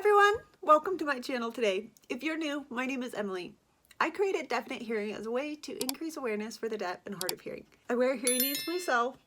everyone, welcome to my channel today. If you're new, my name is Emily. I created Definite Hearing as a way to increase awareness for the deaf and hard of hearing. I wear hearing aids myself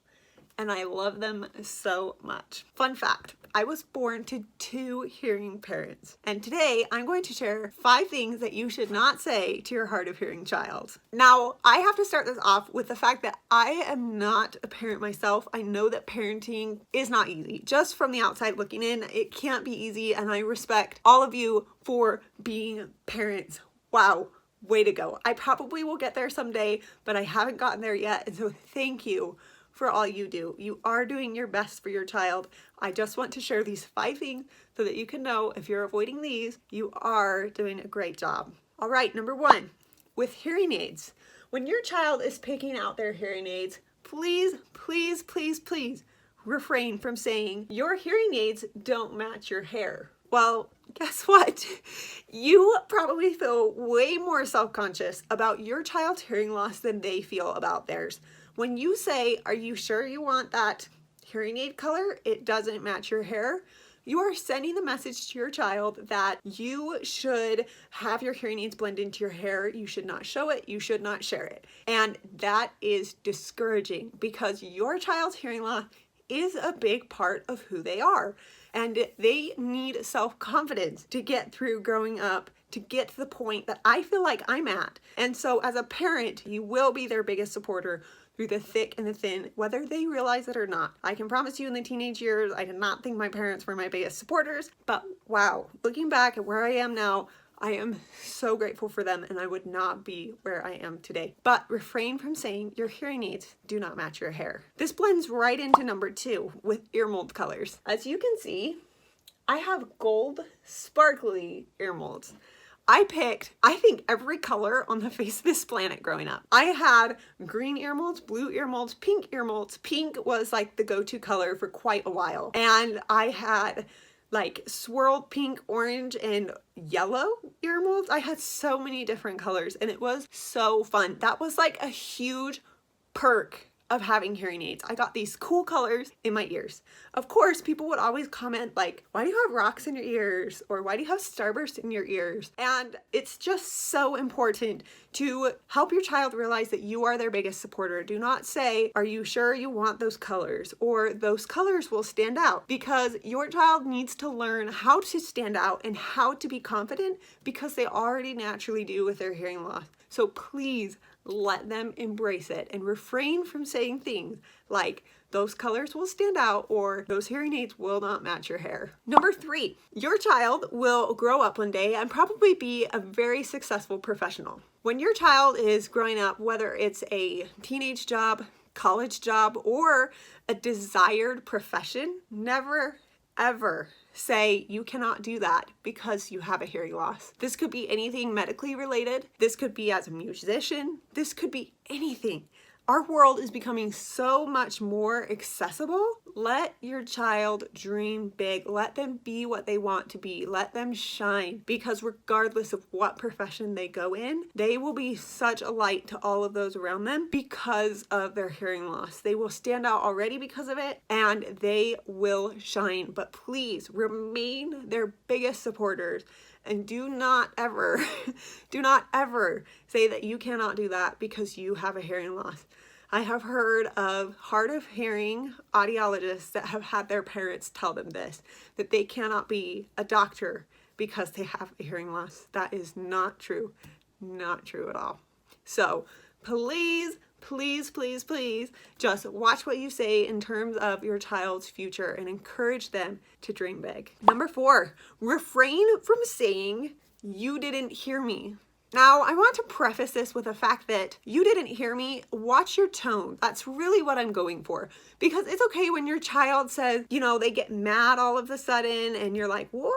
and I love them so much. Fun fact, I was born to 2 hearing parents, and today I'm going to share 5 things that you should not say to your hard of hearing child. Now, I have to start this off with the fact that I am not a parent myself. I know that parenting is not easy. Just from the outside looking in, it can't be easy, and I respect all of you for being parents. Wow. Way to go. I probably will get there someday, but I haven't gotten there yet, and so thank you for all you do. You are doing your best for your child. I just want to share these 5 things so that you can know if you're avoiding these, you are doing a great job. All right, number 1, with hearing aids. When your child is picking out their hearing aids, please, please, please, please refrain from saying your hearing aids don't match your hair. Well, guess what? You probably feel way more self-conscious about your child's hearing loss than they feel about theirs. When you say, are you sure you want that hearing aid color? It doesn't match your hair. You are sending the message to your child that you should have your hearing aids blend into your hair. You should not show it. You should not share it. And that is discouraging because your child's hearing loss is a big part of who they are. And they need self-confidence to get through growing up, to get to the point that I feel like I'm at. And so as a parent, you will be their biggest supporter through the thick and the thin, whether they realize it or not. I can promise you in the teenage years, I did not think my parents were my biggest supporters, but wow, looking back at where I am now, I am so grateful for them and I would not be where I am today. But refrain from saying your hearing aids do not match your hair. This blends right into number 2 with ear mold colors. As you can see, I have gold sparkly ear molds. I picked, I think, every color on the face of this planet growing up. I had green ear molds, blue ear molds, pink ear molds. Pink was like the go-to color for quite a while. And I had like swirled pink, orange, and yellow ear molds. I had so many different colors and it was so fun. That was like a huge perk of having hearing aids. I got these cool colors in my ears. Of course, people would always comment like, why do you have rocks in your ears? Or why do you have starburst in your ears? And it's just so important to help your child realize that you are their biggest supporter. Do not say, are you sure you want those colors? Or those colors will stand out, because your child needs to learn how to stand out and how to be confident because they already naturally do with their hearing loss. So please let them embrace it and refrain from saying things like those colors will stand out or those hearing aids will not match your hair. Number 3, your child will grow up one day and probably be a very successful professional. When your child is growing up, whether it's a teenage job, college job, or a desired profession, never ever say you cannot do that because you have a hearing loss. This could be anything medically related. This could be as a musician. This could be anything. Our world is becoming so much more accessible. Let your child dream big. Let them be what they want to be. Let them shine, because regardless of what profession they go in, they will be such a light to all of those around them because of their hearing loss. They will stand out already because of it and they will shine. But please remain their biggest supporters. And do not ever say that you cannot do that because you have a hearing loss. I have heard of hard of hearing audiologists that have had their parents tell them this, that they cannot be a doctor because they have a hearing loss. That is not true. Not true at all. So please, please, please, please just watch what you say in terms of your child's future and encourage them to dream big. Number 4, refrain from saying you didn't hear me. Now, I want to preface this with the fact that you didn't hear me. Watch your tone. That's really what I'm going for. Because it's okay when your child says, you know, they get mad all of a sudden and you're like, whoa,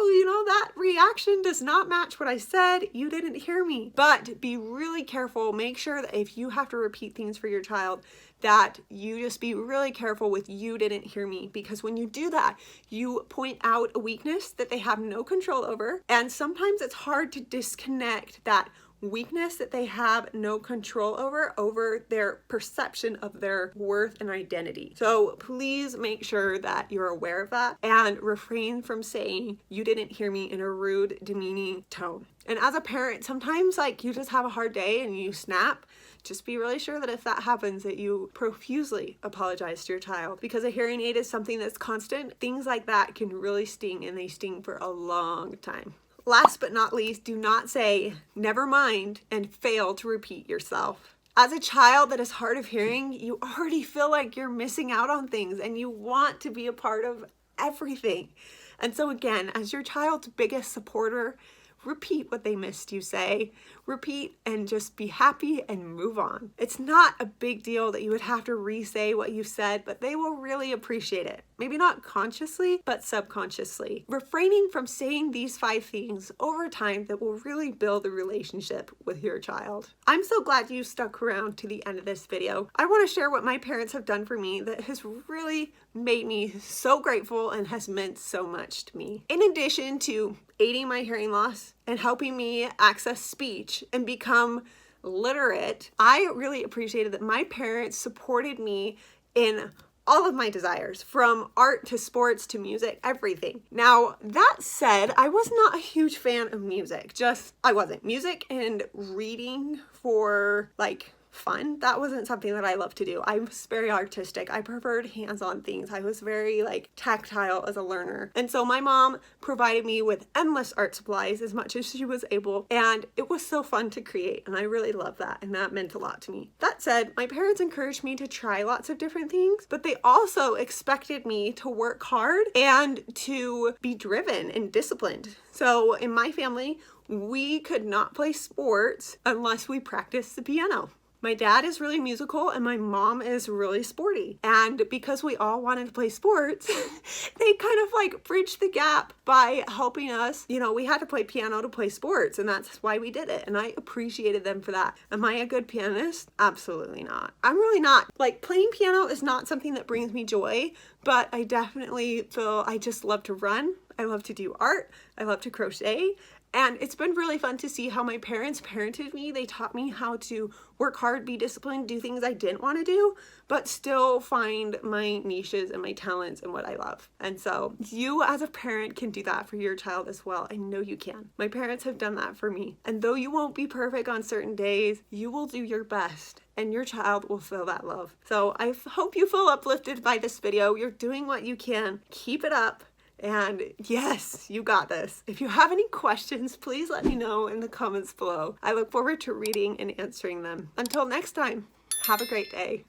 you know, that reaction does not match what I said. You didn't hear me. But be really careful. Make sure that if you have to repeat things for your child, that you just be really careful with you didn't hear me, because when you do that, you point out a weakness that they have no control over. And sometimes it's hard to disconnect that weakness that they have no control over their perception of their worth and identity. So please make sure that you're aware of that and refrain from saying "you didn't hear me" in a rude, demeaning tone. And as a parent, sometimes like you just have a hard day and you snap. Just be really sure that if that happens, that you profusely apologize to your child, because a hearing aid is something that's constant. Things like that can really sting, and they sting for a long time. Last but not least, do not say "never mind" and fail to repeat yourself. As a child that is hard of hearing, you already feel like you're missing out on things and you want to be a part of everything. And so again, as your child's biggest supporter, repeat what they missed you say. Repeat and just be happy and move on. It's not a big deal that you would have to re-say what you said, but they will really appreciate it. Maybe not consciously, but subconsciously. Refraining from saying these 5 things over time that will really build a relationship with your child. I'm so glad you stuck around to the end of this video. I want to share what my parents have done for me that has really made me so grateful and has meant so much to me. In addition to aiding my hearing loss and helping me access speech and become literate, I really appreciated that my parents supported me in all of my desires, from art to sports to music, everything. Now, that said, I was not a huge fan of music. I wasn't. Music and reading for like fun, that wasn't something that I loved to do. I was very artistic. I preferred hands-on things. I was very like tactile as a learner. And so my mom provided me with endless art supplies as much as she was able, and it was so fun to create, and I really loved that, and that meant a lot to me. That said, my parents encouraged me to try lots of different things, but they also expected me to work hard and to be driven and disciplined. So in my family, we could not play sports unless we practiced the piano. My dad is really musical and my mom is really sporty. And because we all wanted to play sports, they kind of like bridged the gap by helping us. You know, we had to play piano to play sports, and that's why we did it. And I appreciated them for that. Am I a good pianist? Absolutely not. I'm really not. Like, playing piano is not something that brings me joy, but I definitely feel I just love to run. I love to do art. I love to crochet. And it's been really fun to see how my parents parented me. They taught me how to work hard, be disciplined, do things I didn't want to do, but still find my niches and my talents and what I love. And so you as a parent can do that for your child as well. I know you can. My parents have done that for me. And though you won't be perfect on certain days, you will do your best and your child will feel that love. So I hope you feel uplifted by this video. You're doing what you can. Keep it up. And yes, you got this. If you have any questions, please let me know in the comments below. I look forward to reading and answering them. Until next time, have a great day.